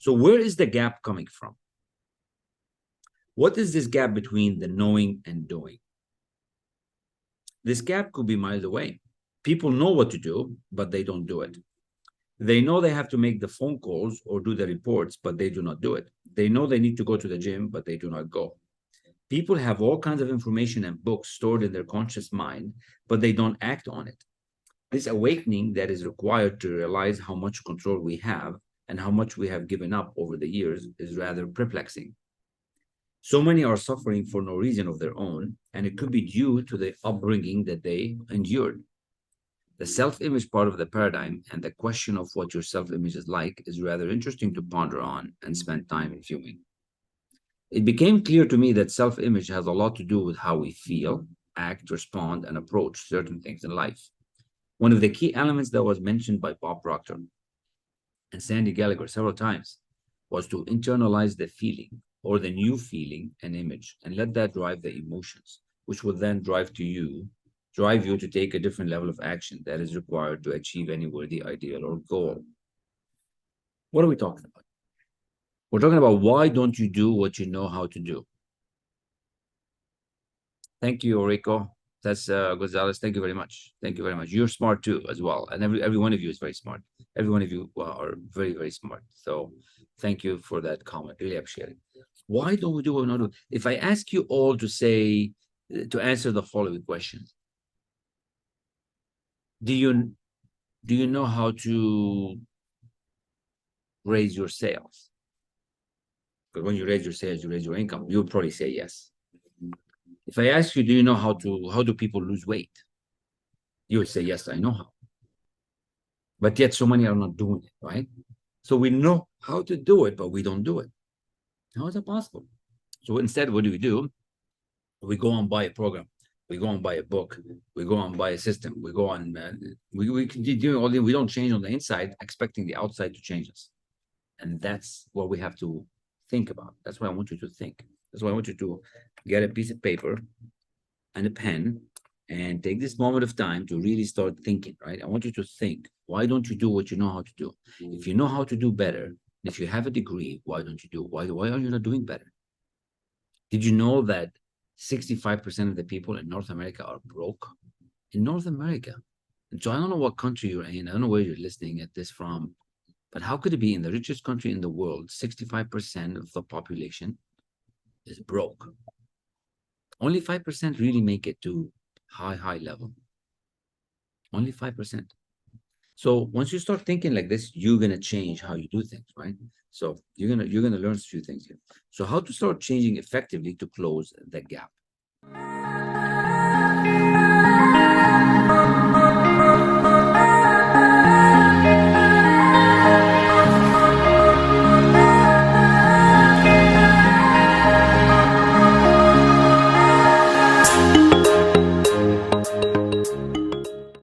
So where is the gap coming from? What is this gap between the knowing and doing? This gap could be miles away. People know what to do, but they don't do it. They know they have to make the phone calls or do the reports, but they do not do it. They know they need to go to the gym, but they do not go. People have all kinds of information and books stored in their conscious mind, but they don't act on it. This awakening that is required to realize how much control we have and how much we have given up over the years is rather perplexing. So many are suffering for no reason of their own, and it could be due to the upbringing that they endured. The self-image part of the paradigm and the question of what your self-image is like is rather interesting to ponder on and spend time viewing. It became clear to me that self-image has a lot to do with how we feel, act, respond, and approach certain things in life. One of the key elements that was mentioned by Bob Proctor and Sandy Gallagher several times was to internalize the feeling or the new feeling and image and let that drive the emotions, which will then drive you to take a different level of action that is required to achieve any worthy ideal or goal. What are we talking about? We're talking about why don't you do what you know how to do? Thank you, Rico. That's Gonzalez. Thank you very much. Thank you very much. You're smart too, as well. And every one of you is very smart. Every one of you are very, very smart. So thank you for that comment. Really appreciate it. Why don't we do what we not do? If I ask you all to answer the following questions, do you know how to raise your sales? Because when you raise your sales, you raise your income. You'll probably say yes. If I ask you, do you know how do people lose weight? You would say, yes, I know how. But yet so many are not doing it, right? So we know how to do it, but we don't do it. How is that possible? So instead, what do? We go and buy a program. We go and buy a book. We go and buy a system. We go on, we continue all we don't change on the inside, expecting the outside to change us. And that's what we have to think about. That's what I want you to think. That's why I want you to get a piece of paper and a pen and take this moment of time to really start thinking, right? I want you to think, why don't you do what you know how to do? If you know how to do better, if you have a degree, why don't you do? Why are you not doing better? Did you know that 65% of the people in North America are broke? In North America. And so I don't know what country you're in. I don't know where you're listening at this from. But how could it be in the richest country in the world, 65% of the population is broke? Only 5% really make it to high level. Only 5%. So once you start thinking like this, you're gonna change how you do things, right? So you're gonna learn a few things here. So how to start changing effectively to close the gap.